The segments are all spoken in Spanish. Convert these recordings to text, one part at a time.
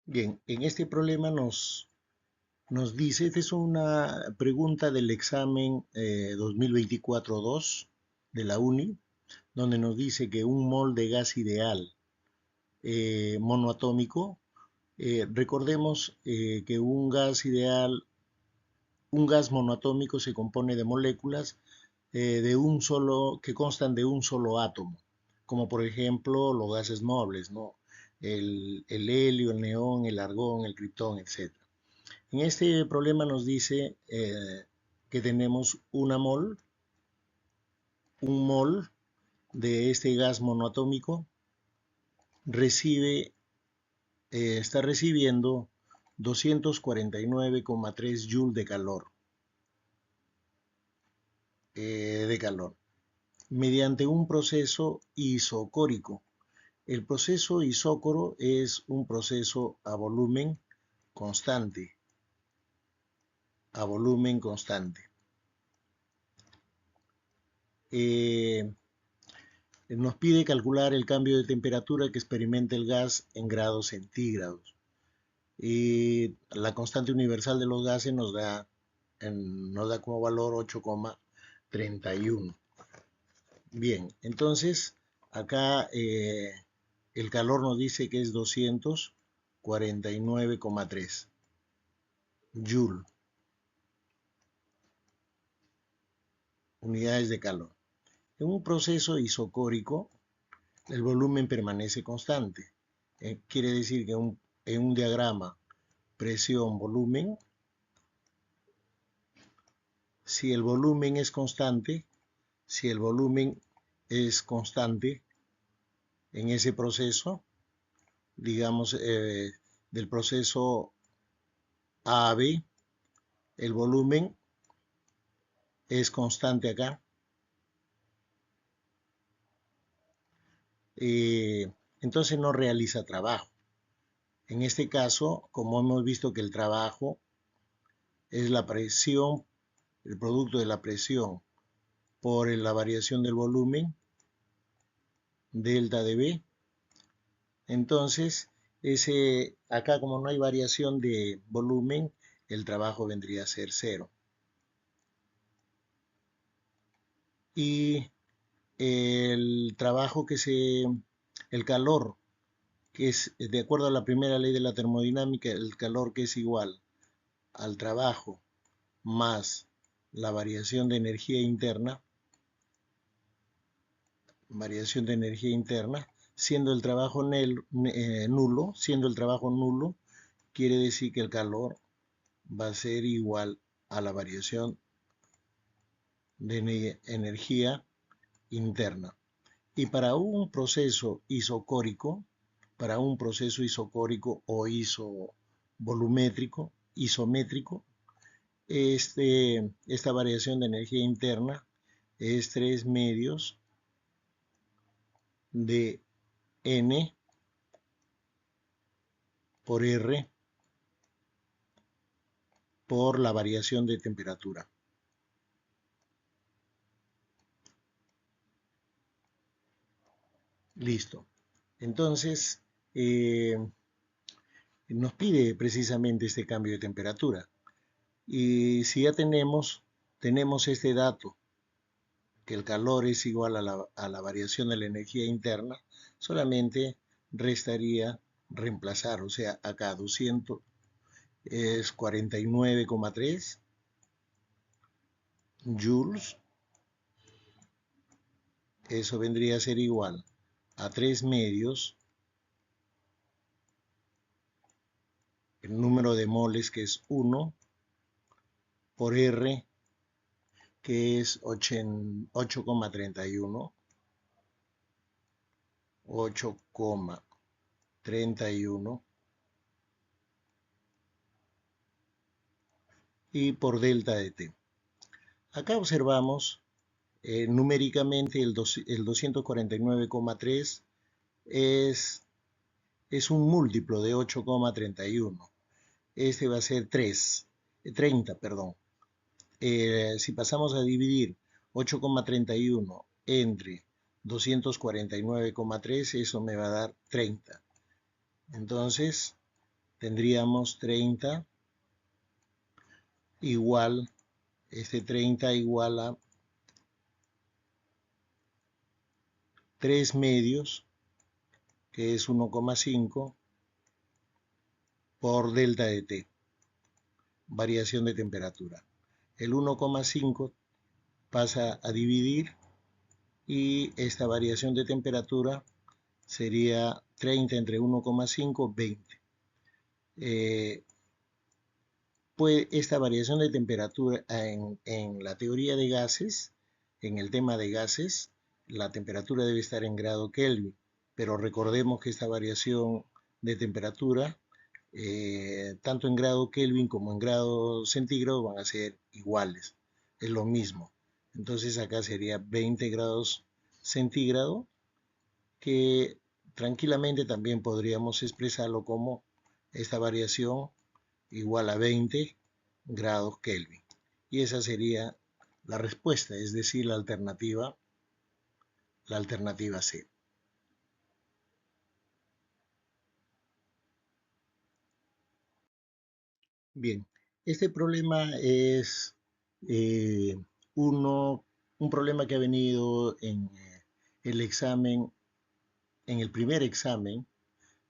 Bien, en este problema nos dice, esta es una pregunta del examen 2024-2 de la UNI, donde nos dice que un mol de gas ideal monoatómico, recordemos que un gas ideal, un gas monoatómico se compone de moléculas que constan de un solo átomo, como por ejemplo los gases nobles, ¿no? El helio, el neón, el argón, el criptón, etcétera. En este problema nos dice que tenemos un mol de este gas monoatómico recibe, está recibiendo 249,3 joules de calor mediante un proceso isocórico. El proceso isócoro es un proceso constante, a volumen constante. Eh, Nos pide calcular el cambio de temperatura que experimenta el gas en grados centígrados. Y la constante universal de los gases nos da como valor 8,31. Bien, entonces acá el calor nos dice que es 249,3 Joule, unidades de calor. En un proceso isocórico, el volumen permanece constante. Quiere decir que en un diagrama presión-volumen, si el volumen es constante, si el volumen es constante en ese proceso, digamos, del proceso A a B, el volumen es constante acá. eh, entonces no realiza trabajo. En este caso, como hemos visto que el trabajo es la presión, el producto de la presión por la variación del volumen, delta de B, entonces acá como no hay variación de volumen, el trabajo vendría a ser cero. Y el trabajo el calor, que es de acuerdo a la primera ley de la termodinámica, el calor que es igual al trabajo más la variación de energía interna, siendo el trabajo nulo, siendo el trabajo nulo, quiere decir que el calor va a ser igual a la variación de energía interna. Y para un proceso isocórico o isométrico, esta variación de energía interna es 3 medios de N por R por la variación de temperatura. Listo. Entonces, eh, nos pide precisamente este cambio de temperatura. Y si ya tenemos este dato, que el calor es igual a la variación de la energía interna, solamente restaría reemplazar, o sea, acá 200 es 49,3 joules, eso vendría a ser igual a 3 medios, el número de moles que es 1, por R que es 8,31, 8,31 y por delta de T. Acá observamos numéricamente el 249,3 es un múltiplo de 8,31. Este va a ser 30, perdón. Si pasamos a dividir 8,31 entre 249,3, eso me va a dar 30. Entonces, tendríamos 30 igual, 30 igual a 3 medios, que es 1,5 por delta de T, variación de temperatura. El 1,5 pasa a dividir y esta variación de temperatura sería 30 entre 1,5, 20. Pues esta variación de temperatura en la teoría de gases, en el tema de gases, la temperatura debe estar en grado Kelvin, pero recordemos que esta variación de temperatura, tanto en grado Kelvin como en grado centígrado, van a ser iguales, es lo mismo. Entonces acá sería 20 grados centígrado, que tranquilamente también podríamos expresarlo como esta variación igual a 20 grados Kelvin. Y esa sería la respuesta, es decir, la alternativa C. Bien, este problema es eh, uno, un problema que ha venido en el examen, en el primer examen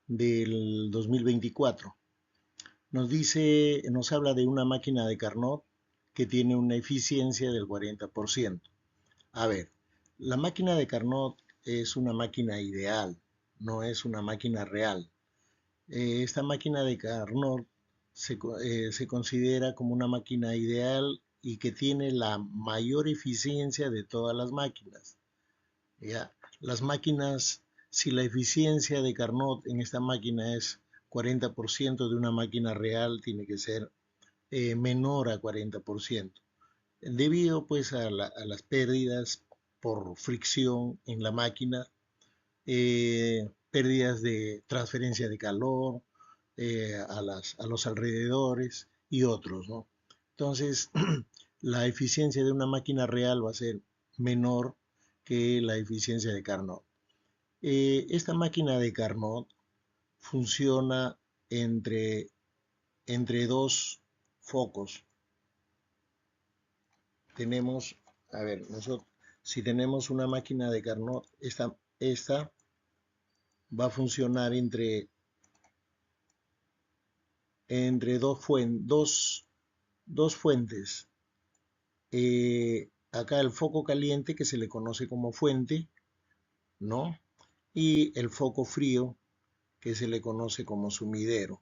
del 2024. Nos habla de una máquina de Carnot que tiene una eficiencia del 40%. A ver, la máquina de Carnot es una máquina ideal, no es una máquina real. Esta máquina de Carnot se considera como una máquina ideal y que tiene la mayor eficiencia de todas las máquinas. ¿Ya? Las máquinas, si la eficiencia de Carnot en esta máquina es 40% de una máquina real, tiene que ser menor a 40%, debido pues a las pérdidas por fricción en la máquina, pérdidas de transferencia de calor a los alrededores y otros, ¿no? Entonces, la eficiencia de una máquina real va a ser menor que la eficiencia de Carnot. Esta máquina de Carnot funciona entre, entre dos focos. Tenemos, a ver, nosotros, si tenemos una máquina de Carnot, esta va a funcionar entre dos fuentes. Acá el foco caliente, que se le conoce como fuente, ¿no? Y el foco frío, que se le conoce como sumidero.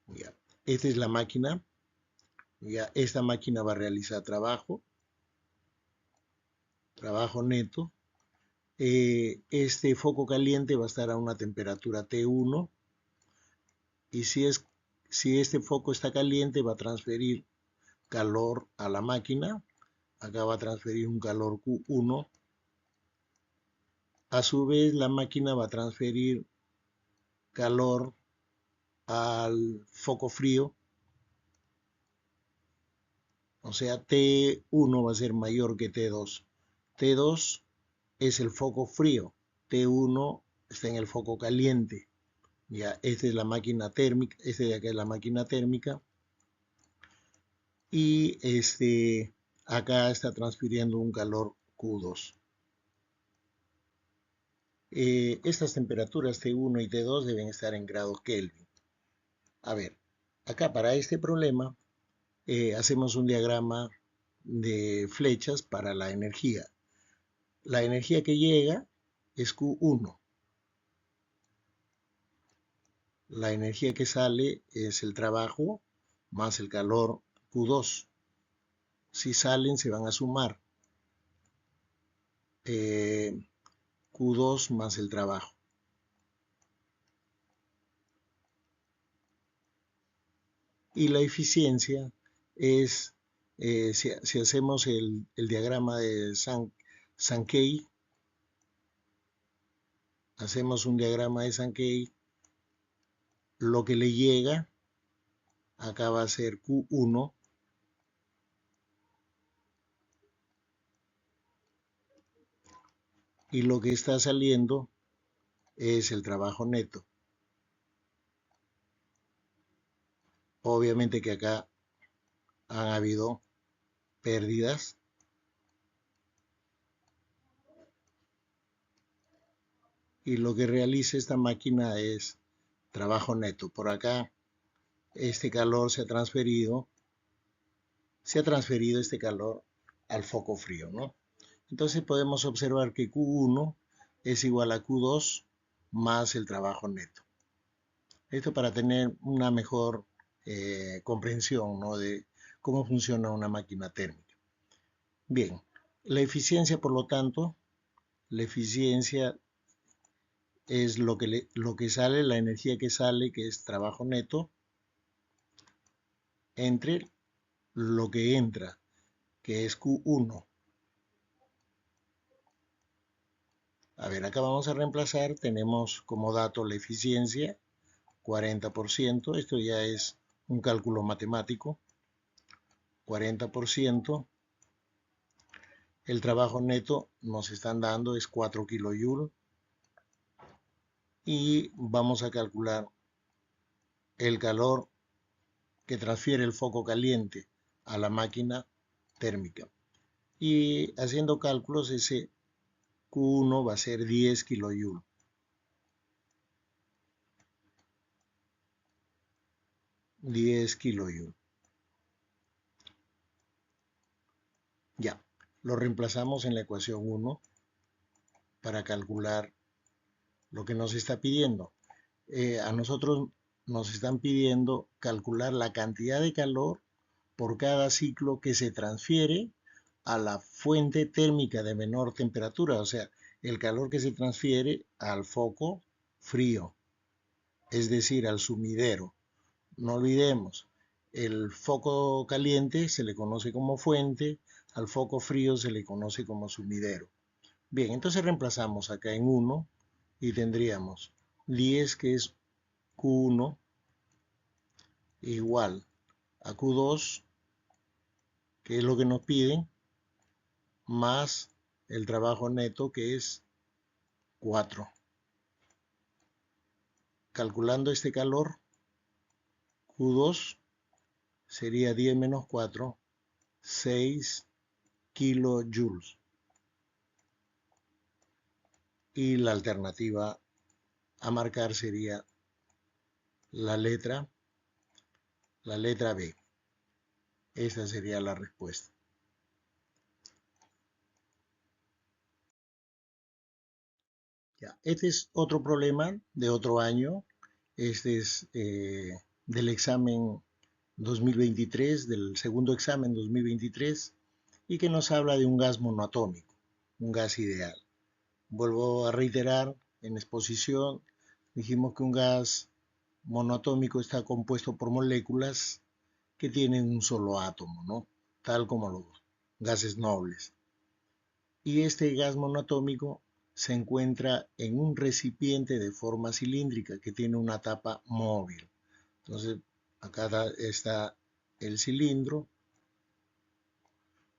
Ya. Esta es la máquina. Ya. Esta máquina va a realizar trabajo neto. Este foco caliente va a estar a una temperatura T1 y si este foco está caliente va a transferir calor a la máquina. Acá va a transferir un calor Q1. A su vez la máquina va a transferir calor al foco frío, o sea T1 va a ser mayor que T2. T2 es el foco frío, T1 está en el foco caliente. Ya, esta es la máquina térmica, esta de acá es la máquina térmica. Y acá está transfiriendo un calor Q2. Estas temperaturas T1 y T2 deben estar en grados Kelvin. A ver, acá para este problema hacemos un diagrama de flechas para la energía. La energía que llega es Q1. La energía que sale es el trabajo más el calor Q2. Si salen, se van a sumar Q2 más el trabajo. Y la eficiencia es, si hacemos el diagrama de Sankey, hacemos un diagrama de Sankey, lo que le llega acá va a ser Q1 y lo que está saliendo es el trabajo neto. Obviamente que acá han habido pérdidas. Y lo que realiza esta máquina es trabajo neto. Por acá este calor se ha transferido este calor al foco frío, ¿no? Entonces podemos observar que Q1 es igual a Q2 más el trabajo neto. Esto para tener una mejor comprensión, ¿no?, de cómo funciona una máquina térmica. Bien, la eficiencia, por lo tanto, la eficiencia es lo que sale, la energía que sale, que es trabajo neto, entre lo que entra, que es Q1. A ver, acá vamos a reemplazar, tenemos como dato la eficiencia, 40%, esto ya es un cálculo matemático, 40%, el trabajo neto nos están dando es 4 kilojoules, y vamos a calcular el calor que transfiere el foco caliente a la máquina térmica. Y haciendo cálculos, ese Q1 va a ser 10 kilojoules. 10 kilojoules. Ya, lo reemplazamos en la ecuación 1 para calcular lo que nos está pidiendo. A nosotros nos están pidiendo calcular la cantidad de calor por cada ciclo que se transfiere a la fuente térmica de menor temperatura, o sea, el calor que se transfiere al foco frío, es decir, al sumidero. No olvidemos, el foco caliente se le conoce como fuente, al foco frío se le conoce como sumidero. Bien, entonces reemplazamos acá en 1 y tendríamos 10, que es Q1, igual a Q2, que es lo que nos piden, más el trabajo neto, que es 4. Calculando este calor, Q2 sería 10 menos 4, 6 kilojoules. Y la alternativa a marcar sería la letra B. Esta sería la respuesta. Ya, este es otro problema de otro año. Este es del examen 2023, del segundo examen 2023, y que nos habla de un gas monoatómico, un gas ideal. Vuelvo a reiterar, en exposición dijimos que un gas monoatómico está compuesto por moléculas que tienen un solo átomo, ¿no? Tal como los gases nobles. Y este gas monoatómico se encuentra en un recipiente de forma cilíndrica que tiene una tapa móvil. Entonces, acá está el cilindro,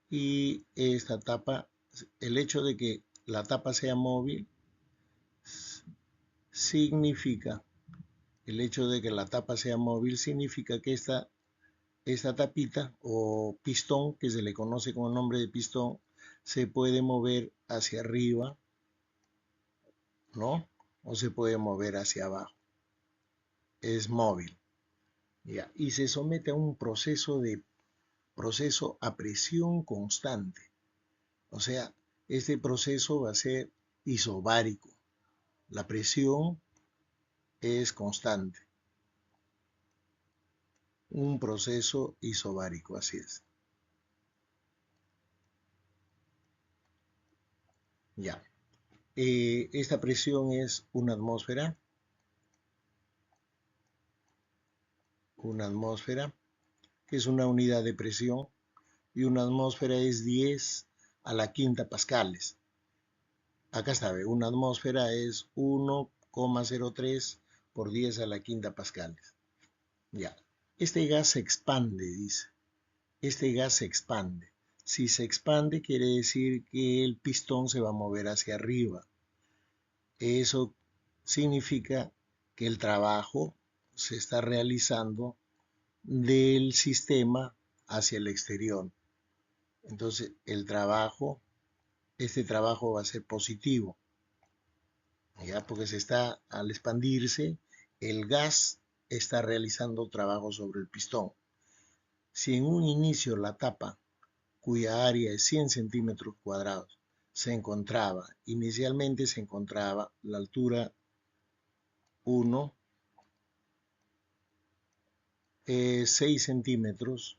y esta tapa, el hecho de que la tapa sea móvil significa, que esta tapita o pistón, que se le conoce con el nombre de pistón, se puede mover hacia arriba, ¿no? O se puede mover hacia abajo. Es móvil. ¿Ya? Y se somete a un proceso a presión constante. O sea, este proceso va a ser isobárico. La presión es constante. Un proceso isobárico, así es. Ya. Esta presión es una atmósfera. Una atmósfera, que es una unidad de presión, y una atmósfera es 10 a la quinta pascales. Acá está, una atmósfera es 1,03 por 10 a la quinta pascales. Ya. Este gas se expande, dice. Este gas se expande. Si se expande, quiere decir que el pistón se va a mover hacia arriba. Eso significa que el trabajo se está realizando del sistema hacia el exterior. Entonces, este trabajo va a ser positivo, ¿ya? Porque al expandirse, el gas está realizando trabajo sobre el pistón. Si en un inicio la tapa, cuya área es 100 centímetros cuadrados, inicialmente se encontraba la altura 1, 6 centímetros,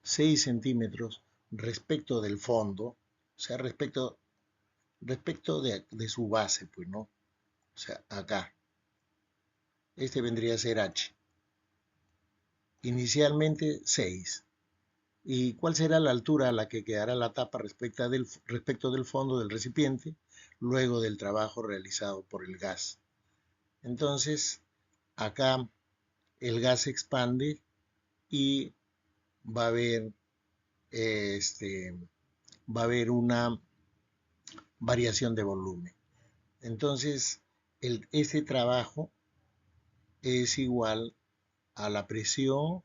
6 centímetros respecto del fondo, o sea, respecto de su base, pues, ¿no? O sea, acá. Este vendría a ser H. Inicialmente 6. ¿Y cuál será la altura a la que quedará la tapa respecto del fondo del recipiente luego del trabajo realizado por el gas? Entonces, acá el gas se expande y va a haber, va a haber una variación de volumen. Entonces, este trabajo es igual a la presión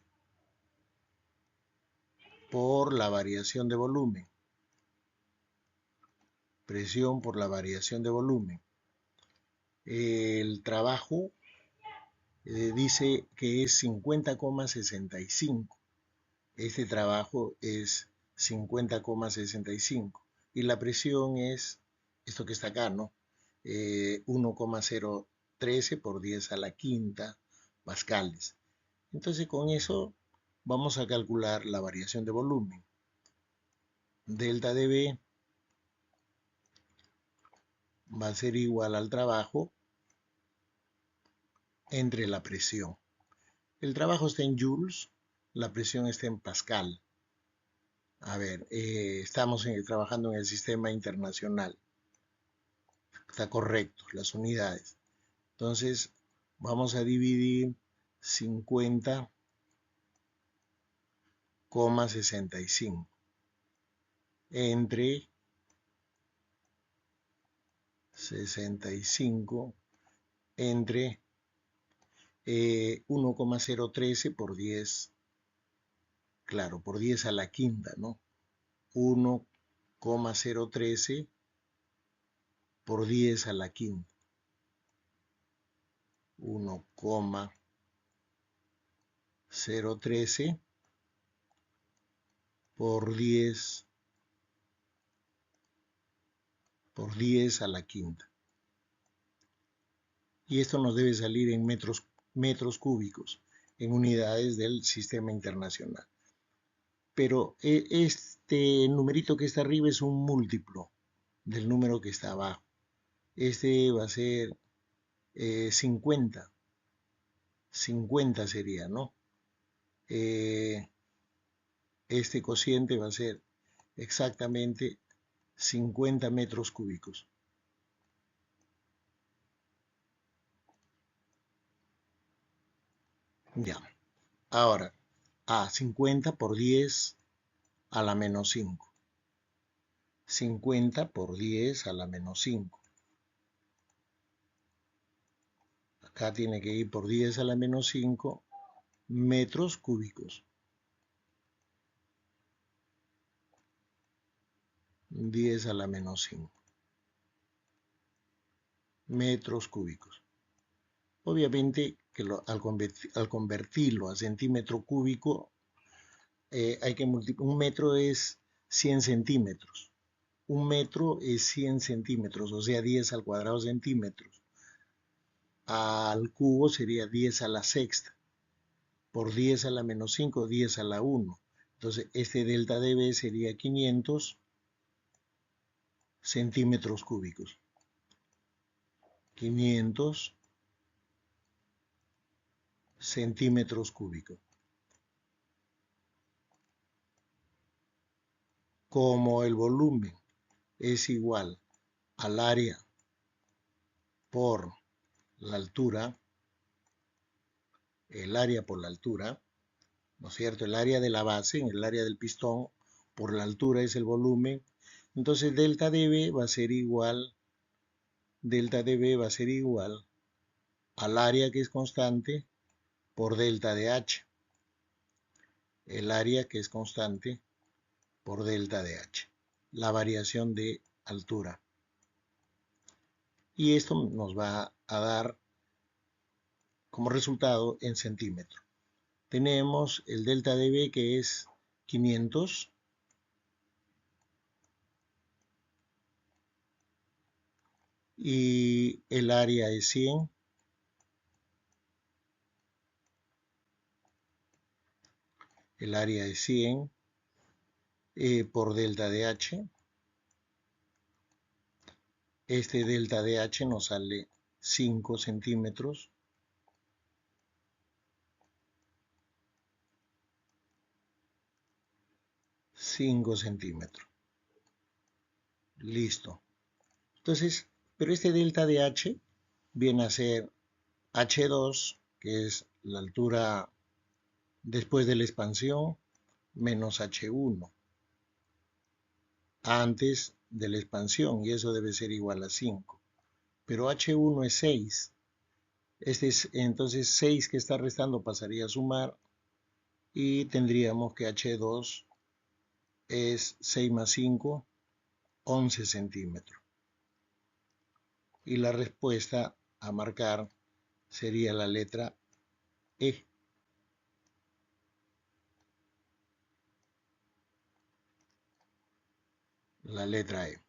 por la variación de volumen. Presión por la variación de volumen. El trabajo dice que es 50,65. Este trabajo es 50,65. Y la presión es esto que está acá, ¿no? 1,013 por 10 a la quinta pascales. Entonces con eso vamos a calcular la variación de volumen. Delta de B va a ser igual al trabajo entre la presión. El trabajo está en joules, la presión está en pascal. A ver, estamos trabajando en el sistema internacional. Está correcto, las unidades. Entonces, vamos a dividir 50,65 entre 65 entre 1,013 por 10, claro, por 10 a la quinta, ¿no? 1,013 por 10 a la quinta. 1,013 por 10 a la quinta. Y esto nos debe salir en metros cúbicos, en unidades del sistema internacional. Pero este numerito que está arriba es un múltiplo del número que está abajo. Este va a ser 50. 50 sería, ¿no? Este cociente va a ser exactamente 50 metros cúbicos. Ya. Ahora, 50 por 10 a la menos 5. 50 por 10 a la menos 5. Acá tiene que ir por 10 a la menos 5 metros cúbicos. 10 a la menos 5 metros cúbicos. Obviamente que al convertirlo a centímetro cúbico, hay que multiplicar. Un metro es 100 centímetros. Un metro es 100 centímetros, o sea, 10 al cuadrado centímetros. Al cubo sería 10 a la sexta. Por 10 a la menos 5, 10 a la 1. Entonces, este delta de B sería 500 centímetros cúbicos. 500 centímetros cúbicos. Como el volumen es igual al área por la altura, el área por la altura, ¿no es cierto? El área de la base, en el área del pistón, por la altura es el volumen. Entonces delta de B va a ser igual al área que es constante por delta de H. El área que es constante por delta de H. La variación de altura. Y esto nos va a dar como resultado en centímetros. Tenemos el delta de B que es 500 y el área es 100. El área es 100 por delta de H. Este delta de H nos sale 5 centímetros. Listo. Entonces, pero este delta de H viene a ser H2, que es la altura después de la expansión, menos H1 antes de la expansión, y eso debe ser igual a 5. Pero H1 es 6. Entonces 6 que está restando pasaría a sumar y tendríamos que H2 es 6 más 5, 11 centímetros. Y la respuesta a marcar sería la letra E. La letra E.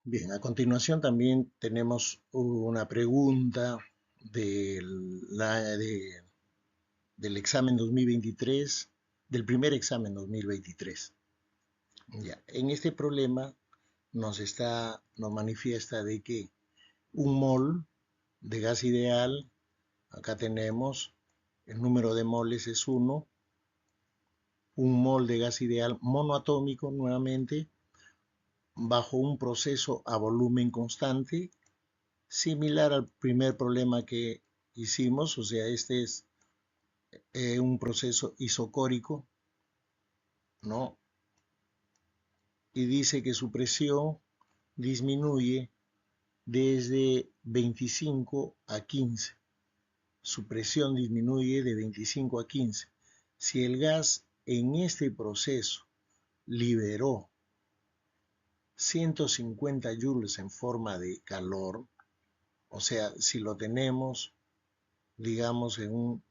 Bien, a continuación también tenemos una pregunta del examen 2023, del primer examen 2023. Ya, en este problema nos manifiesta de que un mol de gas ideal, acá tenemos, el número de moles es 1, un mol de gas ideal monoatómico nuevamente, bajo un proceso a volumen constante, similar al primer problema que hicimos, o sea, este es un proceso isocórico, ¿no? Y dice que su presión disminuye desde 25 a 15. Su presión disminuye de 25 a 15. Si el gas en este proceso liberó 150 joules en forma de calor, o sea, si lo tenemos, digamos, en un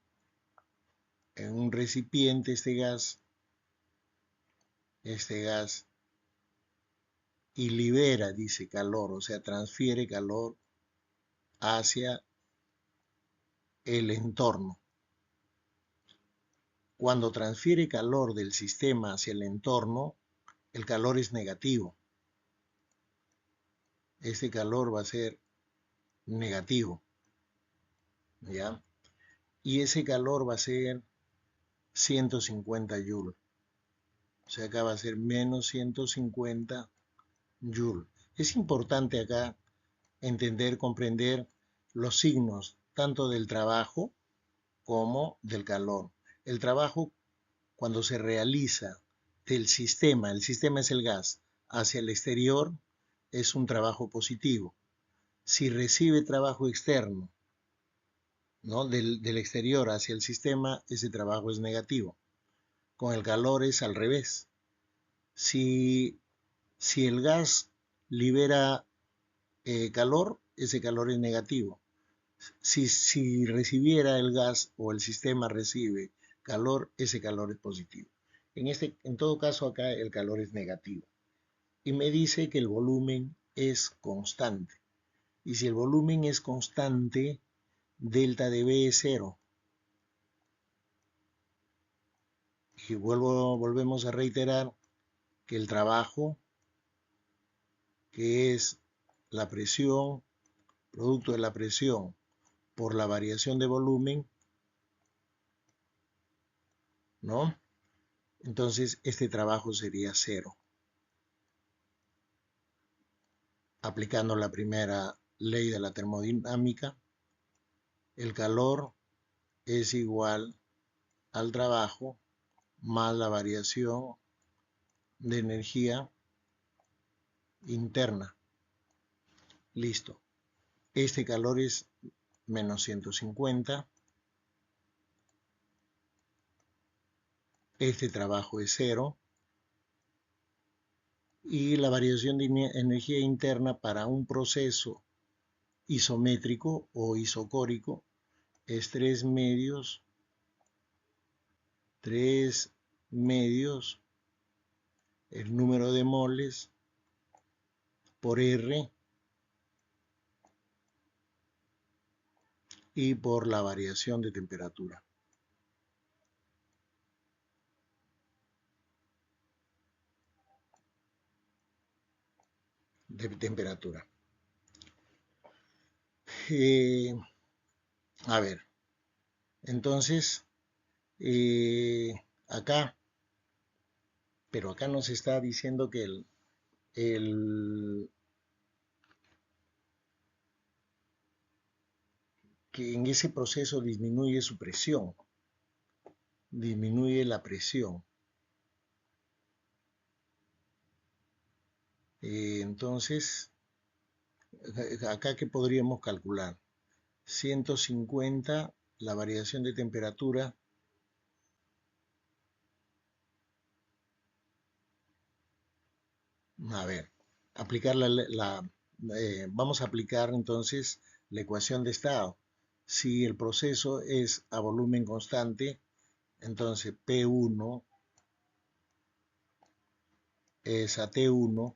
recipiente, este gas, y libera, dice, calor, o sea, transfiere calor hacia el entorno. Cuando transfiere calor del sistema hacia el entorno, el calor es negativo. Este calor va a ser negativo, ¿ya? Y ese calor va a ser 150 joules. O sea, acá va a ser menos 150 joules. Es importante acá entender, comprender los signos tanto del trabajo como del calor. El trabajo, cuando se realiza del sistema, el sistema es el gas, hacia el exterior, es un trabajo positivo. Si recibe trabajo externo, ¿no? del exterior hacia el sistema, ese trabajo es negativo. Con el calor es al revés. Si, si el gas libera calor, ese calor es negativo. Si recibiera el gas o el sistema recibe calor, ese calor es positivo. En todo caso, acá el calor es negativo. Y me dice que el volumen es constante. Y si el volumen es constante, delta de B es 0. Y volvemos a reiterar que el trabajo, que es la presión, producto de la presión por la variación de volumen, ¿no? Entonces este trabajo sería 0. Aplicando la primera ley de la termodinámica, el calor es igual al trabajo más la variación de energía interna. Listo. Este calor es menos 150. Este trabajo es 0. Y la variación de energía interna para un proceso isométrico o isocórico es 3 medios el número de moles por R y por la variación de temperatura. A ver, entonces, acá, pero acá nos está diciendo que que en ese proceso disminuye su presión, disminuye la presión. Entonces, acá que podríamos calcular 150, la variación de temperatura, a ver, aplicar vamos a aplicar entonces la ecuación de estado. Si el proceso es a volumen constante, entonces P1 es a T1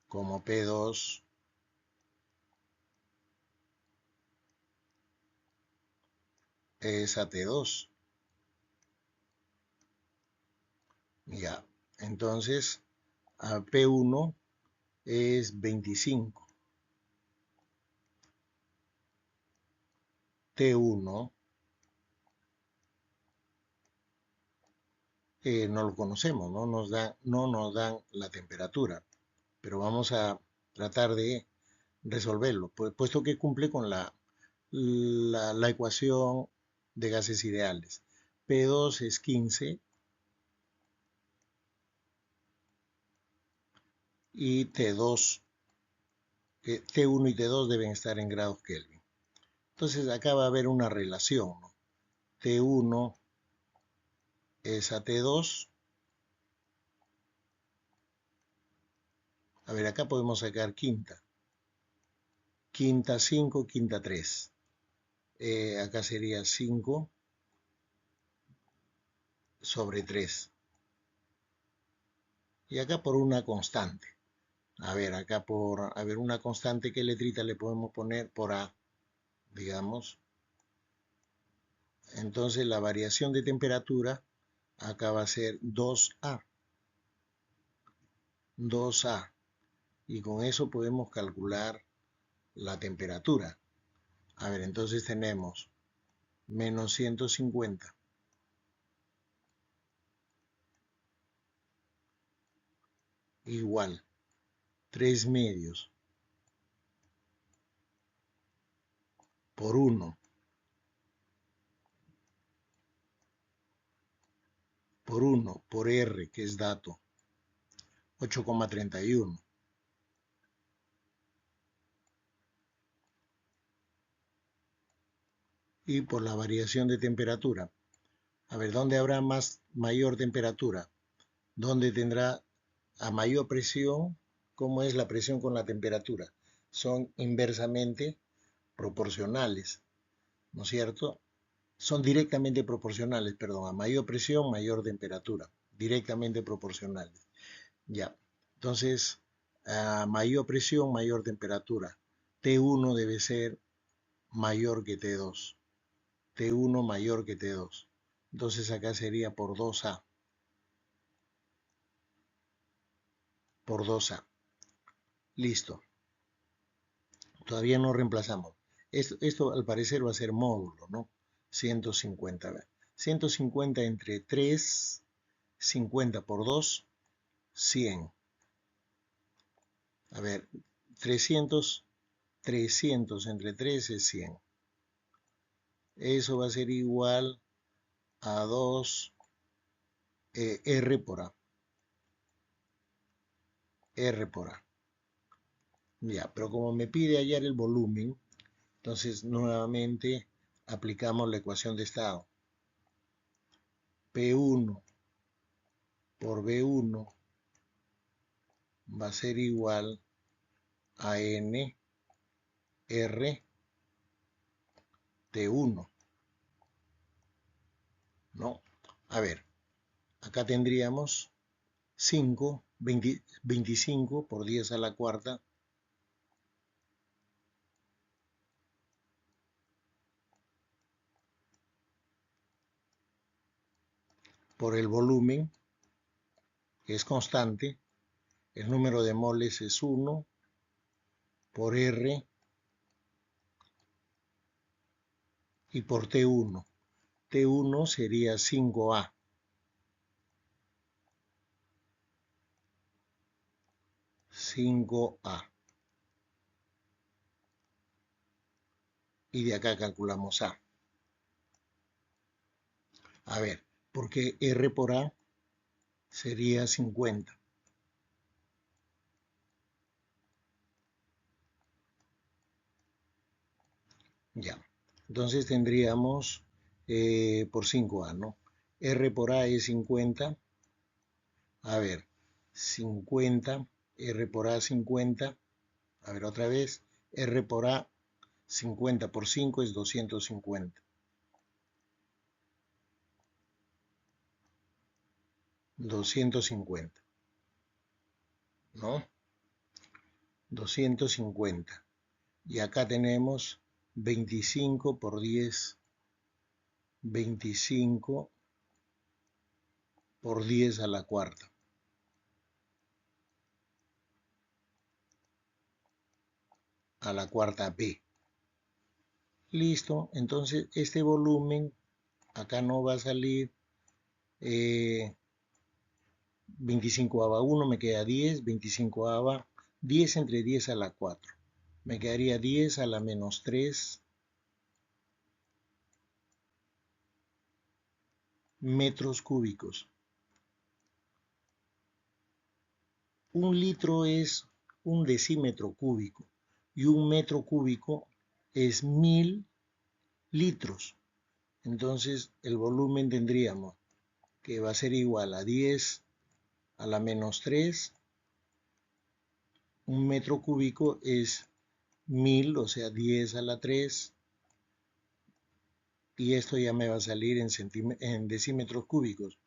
como P2 es a T2. Ya, entonces a P1 es 25. T1 no lo conocemos, no nos dan la temperatura, pero vamos a tratar de resolverlo, puesto que cumple con la ecuación de gases ideales. P2 es 15 y T2, T1 y T2 deben estar en grados Kelvin. Entonces acá va a haber una relación, ¿no? T1 es a T2. A ver, acá podemos sacar quinta. Quinta 5, quinta 3. Acá sería 5 sobre 3. Y acá por una constante. A ver, acá una constante, ¿qué letrita le podemos poner? Por A, digamos. Entonces la variación de temperatura acá va a ser 2A. 2A. Y con eso podemos calcular la temperatura. A ver, entonces tenemos menos 150 igual 3 medios por 1 por R, que es dato, 8,31. Y por la variación de temperatura. A ver, ¿dónde habrá mayor temperatura? ¿Dónde tendrá a mayor presión? ¿Cómo es la presión con la temperatura? Son inversamente proporcionales, ¿no es cierto? Son directamente proporcionales, perdón, a mayor presión, mayor temperatura, directamente proporcionales. Ya, entonces, a mayor presión, mayor temperatura. T1 debe ser mayor que T2. T1 mayor que T2. Entonces acá sería por 2A. Por 2A. Listo. Todavía no reemplazamos. Esto al parecer va a ser módulo, ¿no? 150. A ver. 150 entre 3, 50 por 2, 100. A ver, 300 entre 3 es 100. Eso va a ser igual a 2 R por A. R por A. Ya, pero como me pide hallar el volumen, entonces nuevamente aplicamos la ecuación de estado. P1 por B1 va a ser igual a N R T1, ¿no? A ver, acá tendríamos 25 por 10 a la cuarta por el volumen, que es constante. El número de moles es 1 por R y por T1. T1 sería 5A. 5A. Y de acá calculamos A. A ver, porque R por A sería 50. Ya. Entonces tendríamos por 5A, ¿no? R por A es 50. A ver, 50. R por A 50. A ver, otra vez. R por A 50 por 5 es 250. 250, ¿no? 250. Y acá tenemos 25 por 10. 25 por 10 a la cuarta. A la cuarta B. Listo. Entonces este volumen acá no va a salir 25 a 1, me queda 10, 25 a 10 entre 10 a la 4. Me quedaría 10 a la menos 3 metros cúbicos. Un litro es un decímetro cúbico y un metro cúbico es 1000 litros. Entonces el volumen tendríamos que va a ser igual a 10 a la menos 3. Un metro cúbico es 1000, o sea 10 a la 3. Y esto ya me va a salir en decímetros cúbicos,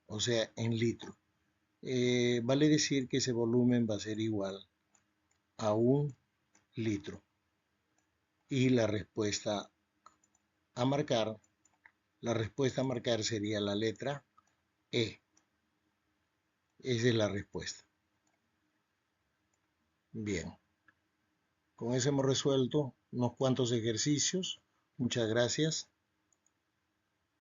o sea en litros. Vale decir que ese volumen va a ser igual a 1 litro. Y a marcar, la respuesta a marcar sería la letra E. Esa es la respuesta. Bien, con eso hemos resuelto unos cuantos ejercicios. Muchas gracias.